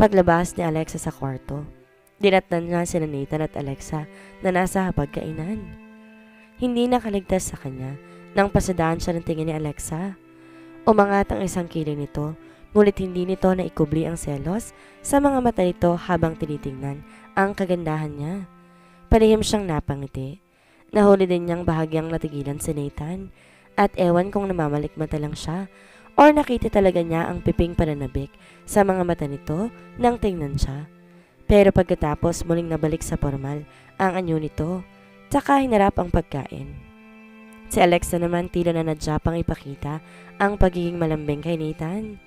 Paglabas ni Alexa sa kwarto, dinatnan niya sina Nathan at Alexa na nasa hapagkainan. Hindi nakaligtas sa kanya nang pasadaan siya ng tingin ni Alexa. Umangat ang isang kilay nito, ngunit hindi nito naikubli ang selos sa mga mata nito habang tinitingnan ang kagandahan niya. Palihim siyang napangiti. Nahuli din niyang bahagyang natigilan si Nathan at ewan kung namamalikmata lang siya or nakita talaga niya ang piping pananabik sa mga mata nito nang tingnan siya. Pero pagkatapos muling nabalik sa formal ang anyo nito, tsaka hinarap ang pagkain. Si Alexa naman tila na nadya pang ipakita ang pagiging malambing kay Nathan.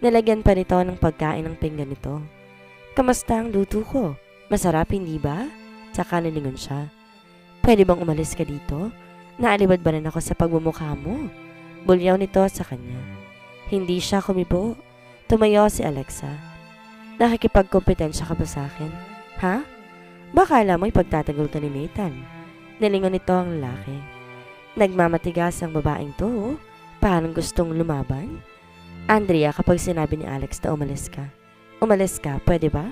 Nalagyan pa nito ng pagkain ng pinggan nito. "Kamusta ang luto ko? Masarap, hindi ba?" Tsaka nalingon siya. "Pwede bang umalis ka dito? Naalibad ba rin ako sa pagmumukha mo?" Bulyaw nito sa kanya. Hindi siya kumibo. Tumayo si Alexa. "Nakikipagkompetensya ka ba sa akin? Ha? Baka alam mo ipagtatanggol ka ni Nathan." Nalingon nito ang lalaki. Nagmamatigas ang babaeng to, parang gustong lumaban. "Andrea, kapag sinabi ni Alex na umalis ka, pwede ba?"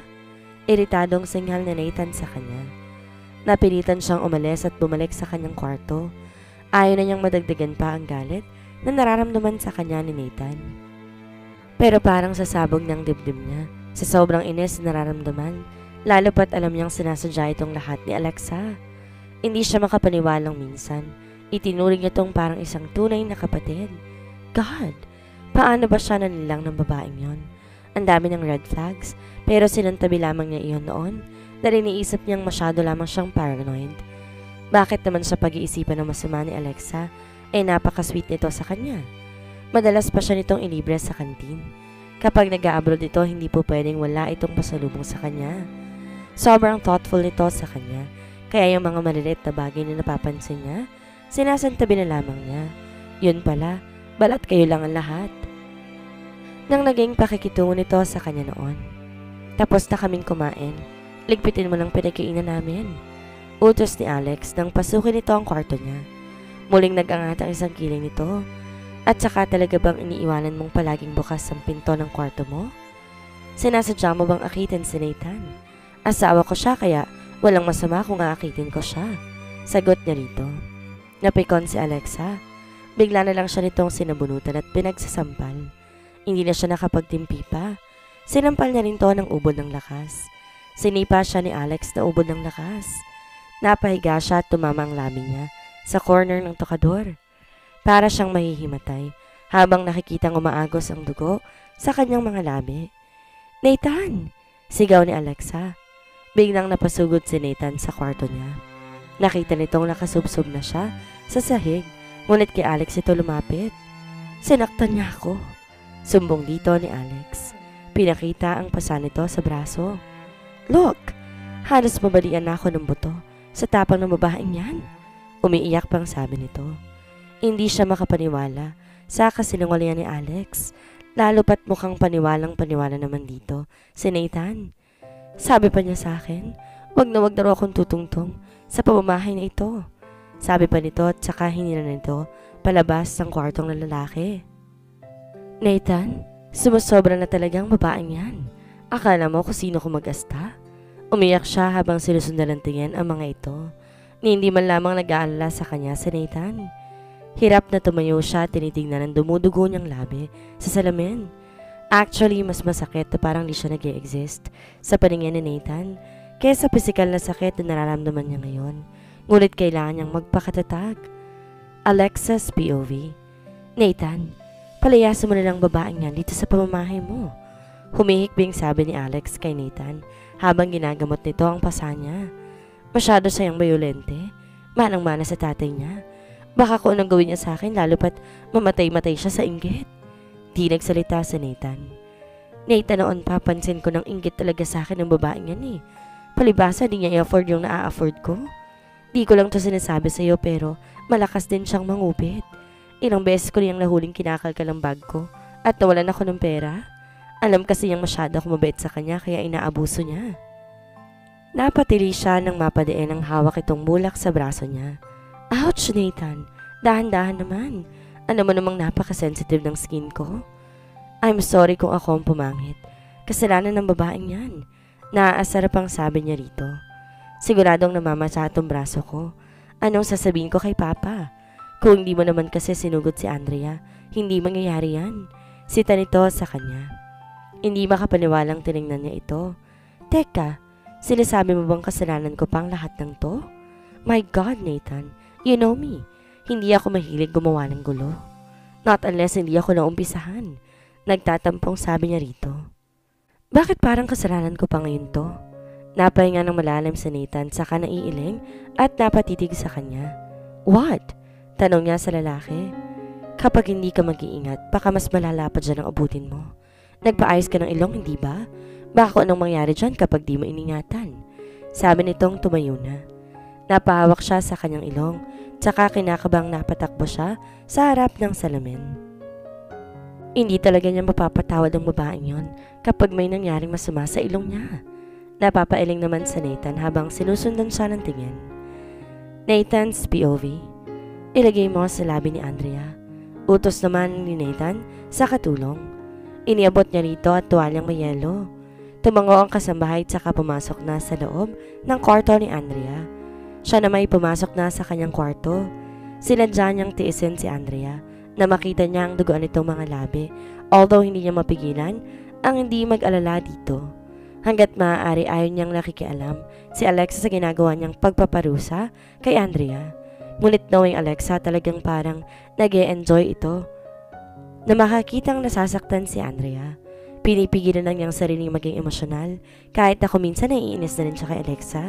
Iritadong singhal ni Nathan sa kanya. Napilitan siyang umalis at bumalik sa kanyang kwarto. Ayaw na niyang madagdagan pa ang galit na nararamdaman sa kanya ni Nathan. Pero parang sasabog ng dibdib niya sa sobrang inis na nararamdaman, lalo pat alam niyang sinasadya itong lahat ni Alexa. Hindi siya makapaniwalang minsan. Itinuring niya itong parang isang tunay na kapatid. God, paano ba siya nanilang ng babaeng yon? Ang dami ng red flags, pero sinantabi lamang niya iyon noon dahil iniisip niyang masyado lamang siyang paranoid. Bakit naman sa pag-iisipan ng masama ni Alexa ay napaka-sweet nito sa kanya? Madalas pa siya nitong ilibre sa kantin. Kapag nag-a-abroad ito, hindi po pwedeng wala itong pasalubong sa kanya. Sobrang thoughtful nito sa kanya, kaya yung mga maliliit na bagay na napapansin niya, sinasantabi na lamang niya. Yun pala, balat kayo lang ang lahat. Nang naging pakikitungo nito sa kanya noon. "Tapos na kaming kumain. Ligpitin mo ng pinagkainan namin." Utos ni Alex nang pasukin nito ang kwarto niya. Muling nag-angat ang isang kilay nito. "At saka talaga bang iniiwanan mong palaging bukas ang pinto ng kwarto mo? Sinasadya mo bang akitin si Nathan? Asawa ko siya kaya walang masama kung aakitin ko siya." Sagot niya rito. Napikon si Alexa. Bigla na lang siya nitong sinabunutan at pinagsasampal. Hindi na siya nakapagtimpi pa. Sinampal niya rin to ng ubod ng lakas. Sinipa siya ni Alex na ubod ng lakas. Napahiga siya at tumama ang labi niya sa corner ng tokador. Para siyang mahihimatay habang nakikitang umaagos ang dugo sa kanyang mga labi. "Nathan!" Sigaw ni Alexa. Biglang napasugod si Nathan sa kwarto niya. Nakita nitong nakasubsob na siya sa sahig, ngunit kay Alex ito lumapit. "Sinaktan niya ako." Sumbong dito ni Alex. Pinakita ang pasa nito sa braso. "Look, halos mabalian na ako ng buto sa tapang ng babaeng yan." Umiiyak pang sabi nito. Hindi siya makapaniwala sa kasinungalingan ni Alex, lalo pat mukhang paniwalang-paniwala naman dito si Nathan. Sabi pa niya sa akin, wag na raw akong tutungtong sa pamamahay na ito. Sabi pa nito at saka hinila nito palabas ng kwartong ng lalaki. "Nathan, sumusobra na talagang babaeng yan. Akala mo kung sino ko mag-asta?" Umiyak siya habang sinusundan ng tingin ang mga ito, ni hindi man lamang nag-aalala sa kanya si Nathan. Hirap na tumayo siya at tinitingnan ang dumudugo niyang labi sa salamin. Actually, mas masakit na parang di siya nag-e-exist sa paningin ni Nathan kaysa pisikal na sakit na nararamdaman niya ngayon. Ngunit kailangan niyang magpakatatag. Alexa's POV. "Nathan, palayasin mo na lang babaeng yan dito sa pamamahay mo." Humihikbing sabi ni Alex kay Nathan habang ginagamot nito ang pasa niya. Masyado sayang bayolente. Manang-mana sa tatay niya. Baka kung anong gawin niya sa akin lalo pat mamatay-matay siya sa inggit. Di nagsalita si Nathan. "Nathan, noon papansin ko ng inggit talaga sa akin ng babaeng yan eh. Palibasa di niya i-afford yung na-afford ko. Di ko lang to sinasabi sa'yo pero malakas din siyang mangupit. Ilang beses ko niyang nahuling kinakalkal ang bag ko at nawalan ako ng pera. Alam kasi niyang masyado ako mabait sa kanya kaya inaabuso niya." Napatili siya nang mapadiin ang hawak itong bulak sa braso niya. "Ouch, Nathan! Dahan-dahan naman. Ano mo namang napaka-sensitive ng skin ko. I'm sorry kung ako ang pumangit. Kasalanan ng babaeng yan. Naaasar pang sabi niya rito. Siguradong namamasa itong braso ko. Anong sasabihin ko kay Papa? Kung hindi mo naman kasi sinugot si Andrea, hindi mangyayari yan. Sita nito sa kanya. Hindi makapaniwalang tinignan niya ito. Teka, sinasabi mo bang kasalanan ko pang lahat ng to? My God, Nathan, you know me. Hindi ako mahilig gumawa ng gulo. Not unless hindi ako naumpisahan. Nagtatampong sabi niya rito. Bakit parang kasalanan ko pa ngayon to? Napahinga ng malalim sa Nathan saka naiiling at napatitig sa kanya. What? Tanong niya sa lalaki. Kapag hindi ka mag-iingat, baka mas malala pa dyan ang abutin mo. Nagpaayos ka ng ilong, hindi ba? Baka anong mangyari dyan kapag di mo iningatan? Sabi nitong tumayo na. Napahawak siya sa kanyang ilong, tsaka kinakabang napatakbo siya sa harap ng salamin. Hindi talaga niya mapapatawad ang babaeng yon kapag may nangyaring masama sa ilong niya. Napapailing naman sa Nathan habang sinusundan siya ng tingin. Nathan's POV. Ilagay mo sa labi ni Andrea. Utos naman ni Nathan sa katulong. Iniabot niya rito at tuwalyang may yelo. Tumango ang kasambahay tsaka pumasok na sa loob ng kwarto ni Andrea. Siya na may pumasok na sa kanyang kwarto. Sinadya niyang tiisin si Andrea na makita niya ang duguan nitong mga labi, although hindi niya mapigilan ang hindi mag-alala dito. Hanggat maaari ayaw niyang nakikialam si Alexa sa ginagawa niyang pagpaparusa kay Andrea. Ngunit knowing Alexa talagang parang nag-e-enjoy ito. Na makakitang nasasaktan si Andrea, pinipigilan lang niyang sariling maging emosyonal kahit ako minsan naiinis na rin siya kay Alexa.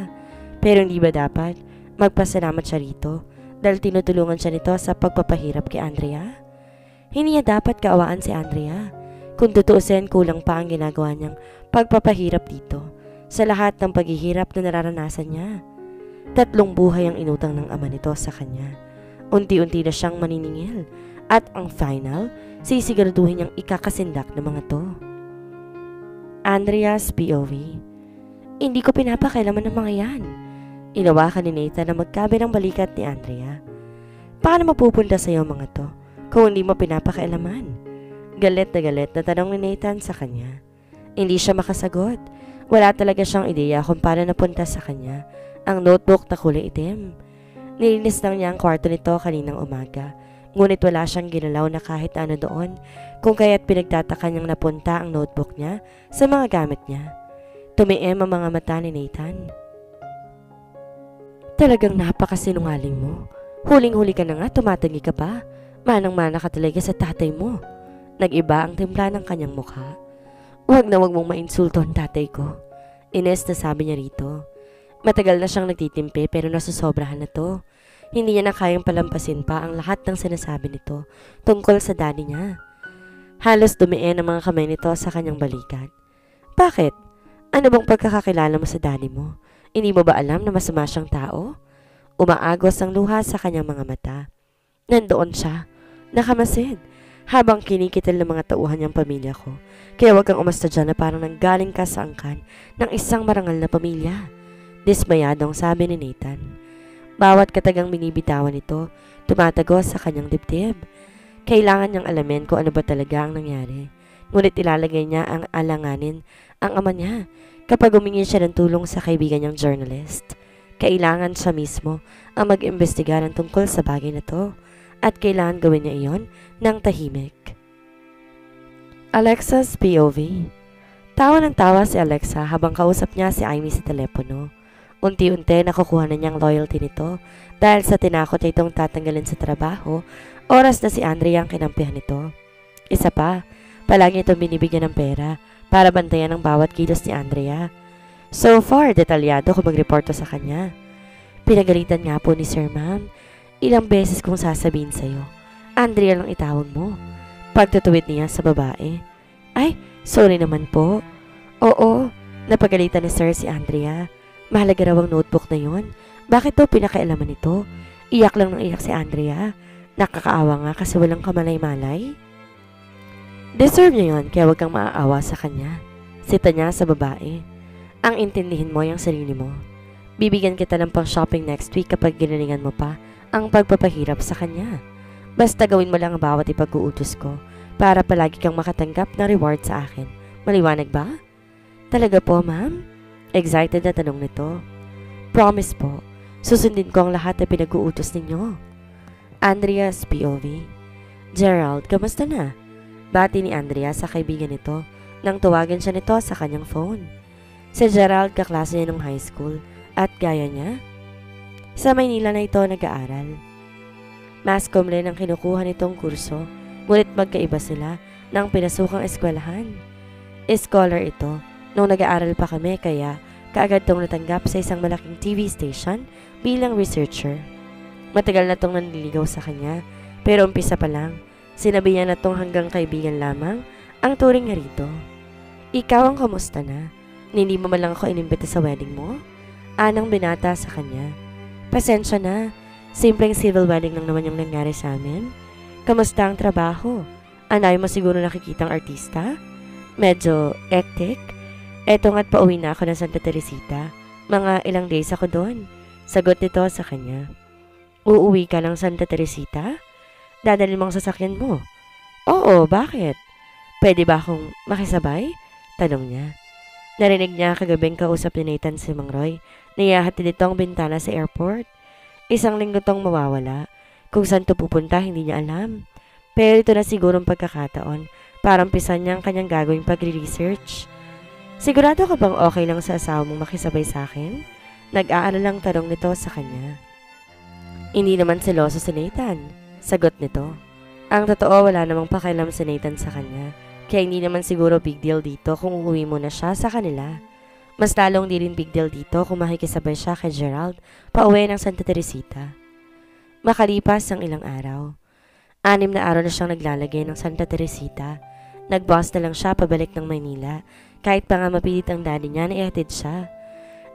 Pero hindi ba dapat magpasalamat siya rito dahil tinutulungan siya nito sa pagpapahirap kay Andrea? Hindi niya dapat kaawaan si Andrea. Kung tutuusin, kulang pa ang ginagawa niyang pagpapahirap dito sa lahat ng paghihirap na nararanasan niya. 3 buhay ang inutang ng ama nito sa kanya. Unti-unti na siyang maniningil at ang final, sisiguraduhin niyang ikakasindak ng mga to. Andrea's POV. Hindi ko pinapakailaman ng mga yan. Inawakan ni Nathan na magkabilang balikat ni Andrea. Paano mapupunta sa iyo mga to kung hindi mo pinapakailaman? Galit na tanong ni Nathan sa kanya. Hindi siya makasagot. Wala talaga siyang ideya kung paano napunta sa kanya ang notebook na kulay itim. Nilinis lang niya ang kwarto nito kaninang umaga. Ngunit wala siyang ginalaw na kahit ano doon, kung kaya't pinagtataka niyang napunta ang notebook niya sa mga gamit niya. Tumiim ang mga mata ni Nathan. Talagang napakasinungaling mo. Huling-huli ka na nga, tumatangi ka pa. Manang-mana ka talaga sa tatay mo. Nag-iba ang timpla ng kanyang mukha. Huwag na huwag mong mainsulto ang tatay ko. Ines na sabi niya rito. Matagal na siyang nagtitimpi pero nasusobrahan na to. Hindi niya na kayang palampasin pa ang lahat ng sinasabi nito tungkol sa daddy niya. Halos dumiin ang mga kamay nito sa kanyang balikat. Bakit? Ano bang pagkakakilala mo sa daddy mo? Hindi mo ba alam na masama siyang tao? Umaagos ang luha sa kanyang mga mata. Nandoon siya, nakamasid, habang kinikitil ng mga tauhan niyang pamilya ko. Kaya wag kang umasta dyan na parang nanggaling ka sa angkan ng isang marangal na pamilya. Dismayadong sabi ni Nathan. Bawat katagang binibitawan nito, tumatagos sa kanyang dibdib. Kailangan niyang alamin kung ano ba talaga ang nangyari. Ngunit ilalagay niya ang alanganin ang ama niya kapag humingi siya ng tulong sa kaibigan niyang journalist. Kailangan siya mismo ang mag-imbestiga ng tungkol sa bagay na to at kailangan gawin niya iyon ng tahimik. Alexa's POV. Tawa ng tawa si Alexa habang kausap niya si Amy sa telepono. Unti-unti nakukuha na niyang loyalty nito dahil sa tinakot niya itong tatanggalin sa trabaho, oras na si Andrea ang kinampihan nito. Isa pa, palagi itong binibigyan ng pera para bantayan ang bawat kilos ni Andrea. So far, detalyado kung magreporto sa kanya. Pinagalitan nga po ni Sir Ma'am. Ilang beses kong sasabihin sa'yo, Andrea lang itawag mo. Pagtutuwid niya sa babae. Ay, sorry naman po. Oo, napagalitan ni Sir si Andrea. Mahalaga raw ang notebook na yon. Bakit daw pinakailaman nito? Iyak lang ng iyak si Andrea. Nakakaawa nga kasi walang kamalay-malay. Deserve niya yon kaya wag kang maaawa sa kanya. Sita niya sa babae. Ang intindihin mo yung sarili mo. Bibigyan kita ng pang-shopping next week kapag ginalingan mo pa ang pagpapahirap sa kanya. Basta gawin mo lang ang bawat ipag-uutos ko para palagi kang makatanggap ng reward sa akin. Maliwanag ba? Talaga po, ma'am? Excited na tanong nito. Promise po, susundin ko ang lahat na pinag-uutos ninyo. Andrea's POV. Gerald, kamusta na? Bati ni Andrea sa kaibigan nito nang tuwagan siya nito sa kanyang phone. Si Gerald kaklase niya nung high school at gaya niya, sa Maynila na ito nag-aaral. Mass comm rin ang kinukuha nitong kurso, ngunit magkaiba sila ng pinasukang eskwelahan. Scholar ito nung nag-aaral pa kami kaya kaagad tong natanggap sa isang malaking TV station bilang researcher. Matagal na tong nanliligaw sa kanya pero umpisa pa lang, sinabi niya na tong hanggang kaibigan lamang ang turing niya rito. Ikaw ang kamusta na? Hindi mo man lang ako inimbita sa wedding mo? Anang binata sa kanya. Pasensya na, simpleng civil wedding lang naman yung nangyari sa amin. Kamusta ang trabaho? Anay mo siguro nakikitang artista? Medyo hectic? Eto nga't pauwi na ako ng Santa Teresita. Mga ilang days ako doon. Sagot nito sa kanya. Uuwi ka ng Santa Teresita? Dadalhin mo ang sasakyan mo? Oo, bakit? Pwede ba akong makisabay? Tanong niya. Narinig niya kagabing kausap ni Nathan si Mang Roy. Niyahatid nito ang bintana sa airport. Isang linggo tong mawawala. Kung saan to pupunta, hindi niya alam. Pero ito na sigurong pagkakataon para umpisan niya ang kanyang gagawing pagre-research. Sigurado ka bang okay lang sa asawa mong makisabay sa akin? Nag-aalalang tanong nito sa kanya. Hindi naman seloso si Nathan. Sagot nito. Ang totoo, wala namang pakialam si Nathan sa kanya. Kaya hindi naman siguro big deal dito kung uuwi muna siya sa kanila. Mas lalong di rin big deal dito kung makikisabay siya kay Gerald pauwi ng Santa Teresita. Makalipas ang ilang araw. 6 na araw na siyang naglalagay ng Santa Teresita. Nag-bus na lang siya pabalik ng Maynila kahit pa nga mapilit ang daddy niya na ihatid siya.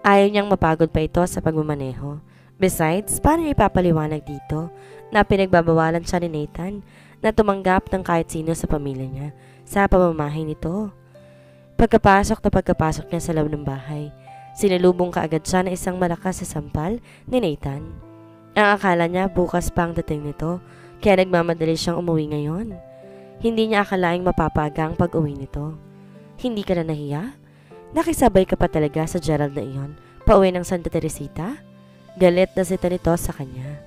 Ayaw niyang mapagod pa ito sa pagmamaneho. Besides, paano ipapaliwanag dito na pinagbabawalan siya ni Nathan na tumanggap ng kahit sino sa pamilya niya sa pamamahay nito? Pagkapasok niya sa loob ng bahay, sinalubong kaagad siya ng isang malakas sa sampal ni Nathan. Ang akala niya bukas pa ang dating nito, kaya nagmamadali siyang umuwi ngayon. Hindi niya akalaing mapapaaga ang pag-uwi nito. Hindi ka na nahiya? Nakisabay ka pa talaga sa Gerald na iyon, pauwi ng Santa Teresita? Galit na sita nito sa kanya.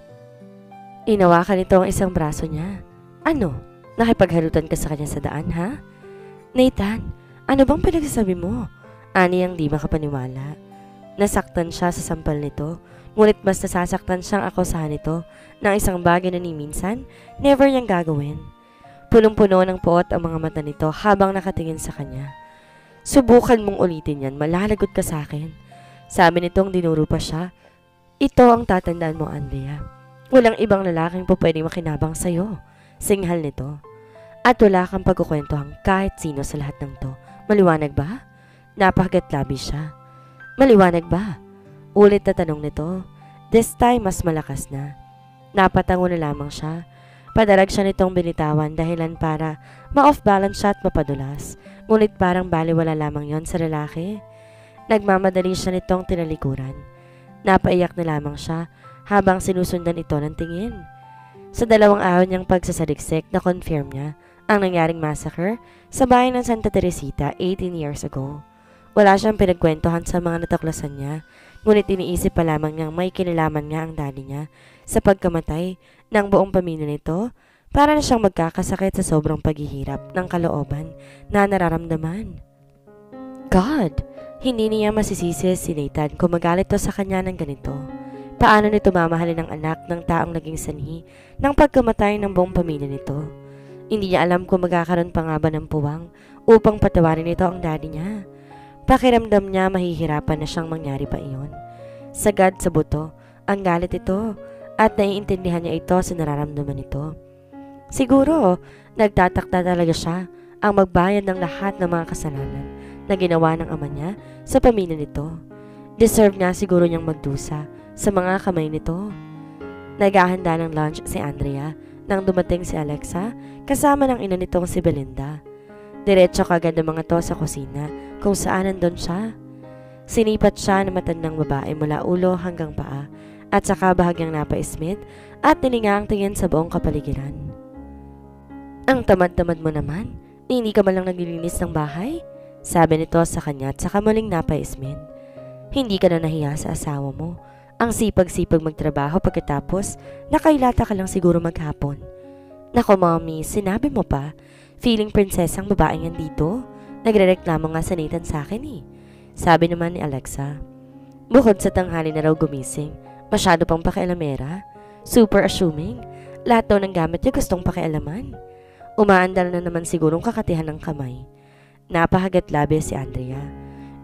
Inawakan nito ang isang braso niya. Ano? Nakipaghalutan ka sa kanya sa daan, ha? Nathan, ano bang pinagsasabi mo? Ani ang di makapaniwala. Nasaktan siya sa sampal nito, ngunit mas nasasaktan siyang akusahan nito ng isang bagay na ni minsan, never niyang gagawin. Punong-puno ng puot ang mga mata nito habang nakatingin sa kanya. Subukan mong ulitin yan, malalagot ka sa akin. Sabi nitong dinuro pa siya. Ito ang tatandaan mo, Andrea. Walang ibang lalaking po pwedeng makinabang sa'yo. Singhal nito. At wala kang pagkukwentuhan kahit sino sa lahat ng to. Maliwanag ba? Napakagatlabi siya. Maliwanag ba? Ulit na tanong nito. This time mas malakas na. Napatango na lamang siya. Padarag siya nitong binitawan dahilan para ma-off balance siya at mapadulas. Ngunit parang baliwala lamang yon sa lalaki. Nagmamadali siya nitong tinalikuran. Napaiyak na lamang siya habang sinusundan ito ng tingin. Sa 2 araw niyang pagsasaliksik na confirm niya ang nangyaring massacre sa bayan ng Santa Teresita 18 years ago. Wala siyang pinagkwentuhan sa mga natuklasan niya, ngunit iniisip pa lamang niyang may kinalaman nga ang daddy niya sa pagkamatay ng buong pamilya nito para na siyang magkakasakit sa sobrang paghihirap ng kalooban na nararamdaman. God! Hindi niya masisisi si Nathan kung magalit to sa kanya ng ganito. Paano nito mamahalin ang anak ng taong naging sanhi ng pagkamatay ng buong pamilya nito? Hindi niya alam kung magkakaroon pa nga ba ng puwang upang patawarin nito ang daddy niya. Pakiramdam niya mahihirapan na siyang mangyari pa iyon. Sagad sa buto, ang galit ito at naiintindihan niya ito sa nararamdaman nito. Siguro, nagtatakda talaga siya ang magbayad ng lahat ng mga kasalanan na ginawa ng ama niya sa pamilya nito. Deserve niya siguro niyang magdusa sa mga kamay nito. Naghahanda ng lunch si Andrea nang dumating si Alexa kasama ng ina nitong si Belinda. Diretso kagad ng mga to sa kusina kung saan nandun siya. Sinipat siya ng matandang babae mula ulo hanggang paa at saka bahagyang napaismit at nilinga ang tingin sa buong kapaligiran. Ang tamad-tamad mo naman, hindi ka man lang naglilinis ng bahay? Sabi nito sa kanya at saka muling napaismin. Hindi ka na nahiya sa asawa mo. Ang sipag-sipag magtrabaho pagkatapos nakailata ka lang siguro maghapon. Nako mommy, sinabi mo pa. Feeling prinsesang babaeng yan dito. Nagrereklamo nga sa Nathan sa akin eh. Sabi naman ni Alexa. Bukod sa tanghali na raw gumising, masyado pang pakialamera. Super assuming. Lahat daw ng gamit niya gustong pakialaman. Umaandal na naman sigurong kakatihan ng kamay. Napahagat labi si Andrea.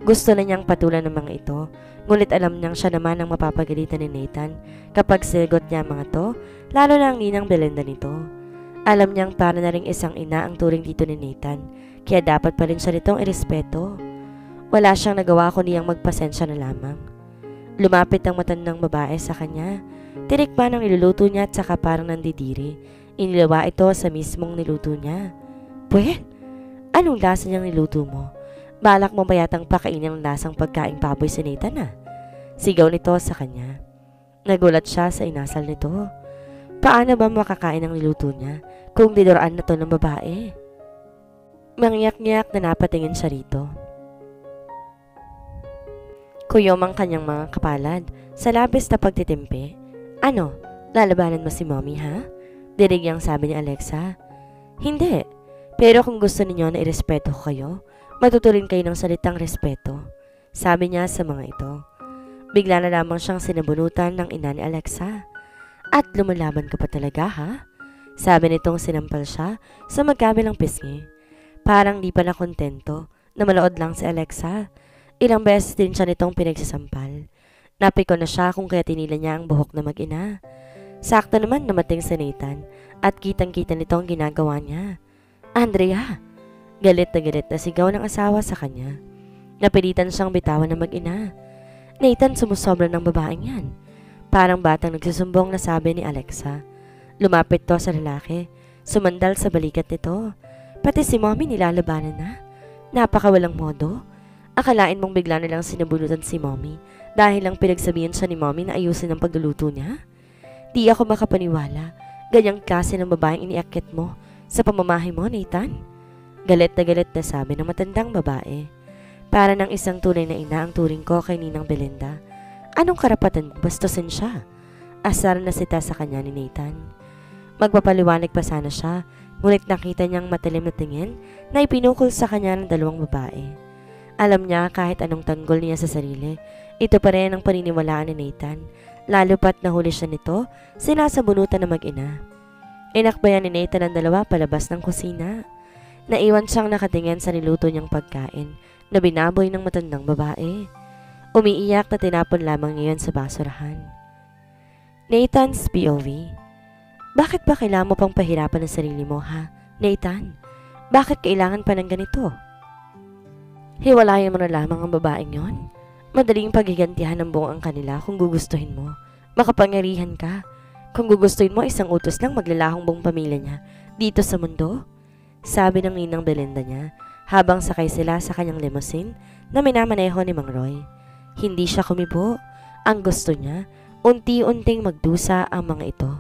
Gusto na niyang patulan ng mga ito, ngunit alam niyang siya naman ang mapapagalitan ni Nathan kapag sigot niya mga to, lalo na ang ninang Belinda nito. Alam niyang para na ring isang ina ang turing dito ni Nathan, kaya dapat pa rin siya nitong irespeto. Wala siyang nagawa kundi ang magpasensya na lamang. Lumapit ang matandang babae sa kanya, tinikman ang niluluto niya at saka parang nandidiri. Inilawa ito sa mismong niluto niya. Pwede, anong lasa niyang niluto mo? Balak mo ba yatang pakainin ang lasang pagkaing baboy si Nathan Sigaw nito sa kanya. Nagulat siya sa inasal nito. Paano ba makakain ang niluto niya kung dinuraan na to ng babae? Mangyak-ngyak na napatingin siya rito. Kuyom ang kanyang mga kapalad sa labis na pagtitimpi. Ano, lalabanan mo si mommy ha? Dirigyang sabi ni Alexa. Hindi, pero kung gusto ninyo na irespeto ko kayo, matuturin kayo ng salitang respeto, sabi niya sa mga ito. Bigla na lamang siyang sinabunutan ng ina ni Alexa. At lumalaban ka pa talaga ha? Sabi nitong sinampal siya sa magkabilang pisngi. Parang di pa nakontento na malood lang si Alexa. Ilang beses din siya nitong pinagsasampal. Napiko na siya kung kaya tinila niya ang buhok na mag-ina. Sakto naman namating si Nathan at kitang-kita nitong ginagawa niya. Andrea! Galit na sigaw ng asawa sa kanya. Napilitan siyang bitawan ng mag-ina. Nathan, sumusobra ng babaeng yan. Parang batang nagsusumbong na sabi ni Alexa. Lumapit to sa lalaki. Sumandal sa balikat nito. Pati si mommy nilalabanan na. Napakawalang modo. Akalain mong bigla na lang sinabunutan si mommy dahil lang pinagsabihan siya ni mommy na ayusin ang pagluluto niya. Di ako makapaniwala. Ganyang klase ng babaeng iniakit mo sa pamamahay mo, Nathan. Galit na sabi ng matandang babae. Para ng isang tunay na ina ang turing ko kay Ninang Belinda. Anong karapatan bastusin siya? Asar na sita sa kanya ni Nathan. Magpapaliwanag pa sana siya, ngunit nakita niyang matalim na tingin na ipinukol sa kanya ng dalawang babae. Alam niya kahit anong tanggol niya sa sarili, ito pa rin ang paniniwalaan ni Nathan, lalo pat nahuli siya nito, sinasabunutan na mag-ina. Inakbayan ni Nathan ang dalawa palabas ng kusina. Naiwan siyang nakatingin sa niluto niyang pagkain na binaboy ng matandang babae. Umiiyak na tinapon lamang ngayon sa basurahan. Nathan's POV. Bakit ba kailangan mo pang pahirapan ang sarili mo ha, Nathan? Bakit kailangan pa ng ganito? Hiwalayan mo na lamang ang babaeng yon. Madaling pagigantihan ng buong ang kanila kung gugustuhin mo. Makapangyarihan ka. Kung gugustuhin mo, isang utos lang maglalahong buong pamilya niya dito sa mundo. Sabi ng ninang Belinda niya habang sakay sila sa kanyang limousine na minamaneho ni Mang Roy. Hindi siya kumibo. Ang gusto niya, unti-unting magdusa ang mga ito.